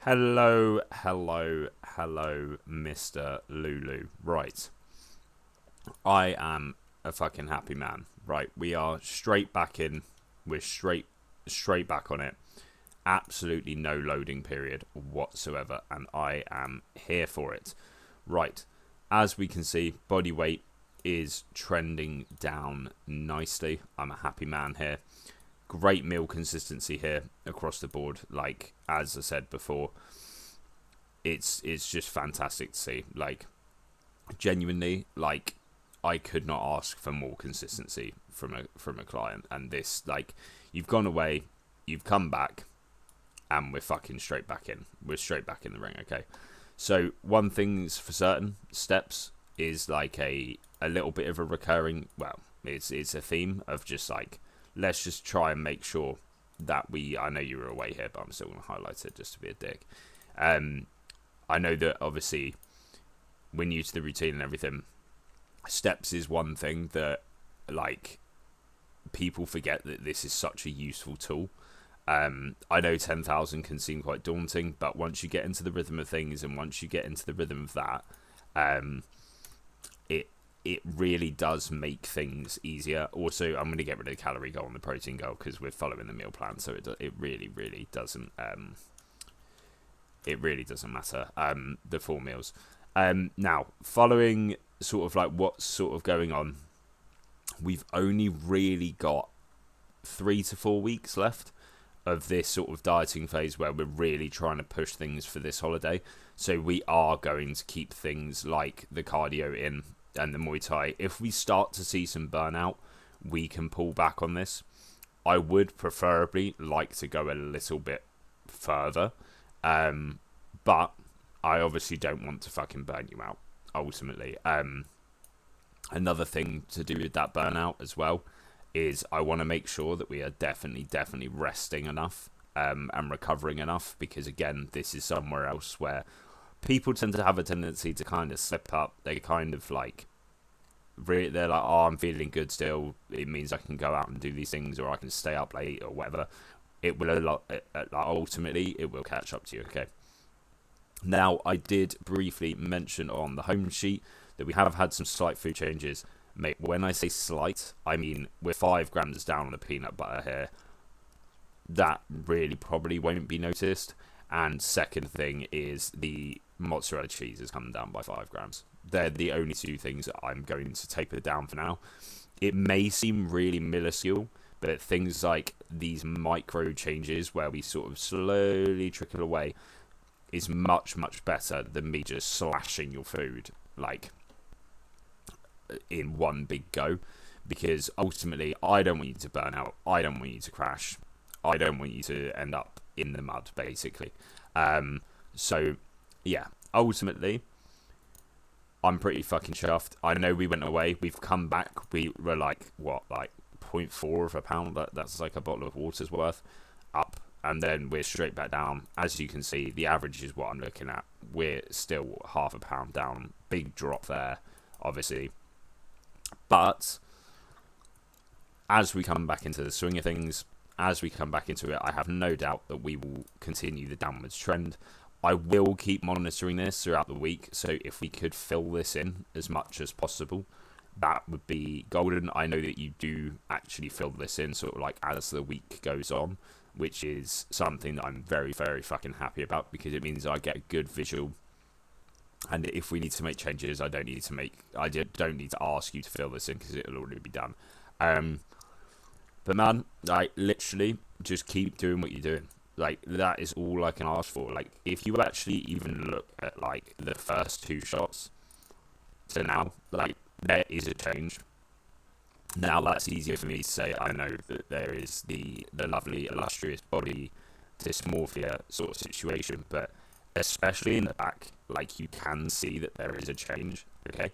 Hello, hello, hello, Mr. Lulu. Right. I am a fucking happy man. Right. We are straight back in. We're straight back on it. Absolutely no loading period whatsoever. And I am here for it. Right. As we can see, body weight is trending down nicely. I'm a happy man here. Great meal consistency here across the board. Like, as I said before, it's just fantastic to see. Like, genuinely, like, I could not ask for more consistency from a client. And this, like, you've gone away, you've come back, and we're fucking straight back in. We're straight back in the ring, okay? So one thing's for certain, steps is like a little bit of a recurring, well, it's a theme of just like, let's just try and make sure that I know you were away here, but I'm still going to highlight it just to be a dick. I know that obviously we're new to the routine and everything. Steps is one thing that, like, people forget that this is such a useful tool. I know 10,000 can seem quite daunting, but once you get into the rhythm of things and once you get into the rhythm of that, it really does make things easier. Also, I'm going to get rid of the calorie goal and the protein goal because we're following the meal plan, so it really doesn't matter, the 4 meals. Now, following sort of like what's sort of going on, we've only really got 3 to 4 weeks left of this sort of dieting phase where we're really trying to push things for this holiday. So we are going to keep things like the cardio in and the Muay Thai. If we start to see some burnout, we can pull back on this. I would preferably like to go a little bit further, but I obviously don't want to fucking burn you out, ultimately. Another thing to do with that burnout as well is I want to make sure that we are definitely resting enough and recovering enough, because again, this is somewhere else where people tend to have a tendency to kind of slip up. They kind of like, they're like, oh, I'm feeling good still, it means I can go out and do these things, or I can stay up late or whatever. It will ultimately it will catch up to you. Okay, now I did briefly mention on the home sheet that we have had some slight food changes. Mate, when I say slight, I mean we're 5 grams down on the peanut butter here. That really probably won't be noticed. And second thing is the mozzarella cheese has come down by 5 grams. They're the only 2 things that I'm going to taper down for now. It may seem really minuscule, but things like these micro changes where we sort of slowly trickle away is much better than me just slashing your food like in one big go, because ultimately I don't want you to burn out, I don't want you to crash, I don't want you to end up in the mud, basically. So yeah, ultimately I'm pretty fucking chuffed. I know we went away, we've come back, we were like, what, like 0.4 of a pound, that's like a bottle of water's worth up, and then we're straight back down. As you can see, the average is what I'm looking at. We're still half a pound down. Big drop there, obviously. But as we come back into the swing of things, as we come back into it, I have no doubt that we will continue the downwards trend. I will keep monitoring this throughout the week, so if we could fill this in as much as possible, that would be golden. I know that you do actually fill this in sort of like as the week goes on, which is something that I'm very fucking happy about, because it means I get a good visual. And if we need to make changes, I don't need to ask you to fill this in, because it'll already be done. But man, like, literally just keep doing what you're doing. Like, that is all I can ask for. Like, if you actually even look at like the first 2 shots to now, like, there is a change. Now that's easier for me to say. I know that there is the lovely illustrious body dysmorphia sort of situation, but especially in the back, like, you can see that there is a change. Okay,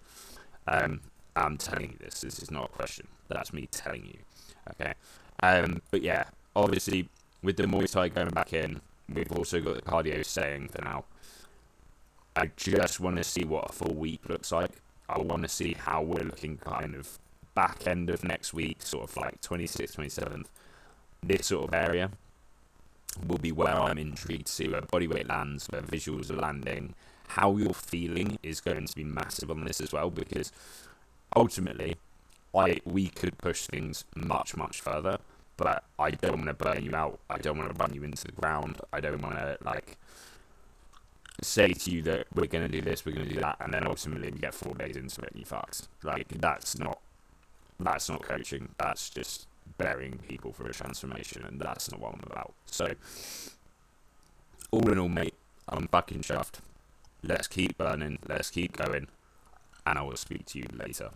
I'm telling you this is not a question, that's me telling you. Okay, but yeah, obviously with the Muay Thai going back in, we've also got the cardio staying for now. I just want to see what a full week looks like. I want to see how we're looking kind of back end of next week, sort of like 26th, 27th, this sort of area. will be where I'm intrigued to see where bodyweight lands, where visuals are landing. How you're feeling is going to be massive on this as well, because ultimately, we could push things much, much further, but I don't want to burn you out. I don't want to run you into the ground. I don't want to, like, say to you that we're going to do this, we're going to do that, and then ultimately we get 4 days into it and you fucked. Like, that's not coaching. That's just burying people for a transformation, and that's not what I'm about. So, all in all, mate, I'm fucking chuffed. Let's keep burning, let's keep going, and I will speak to you later.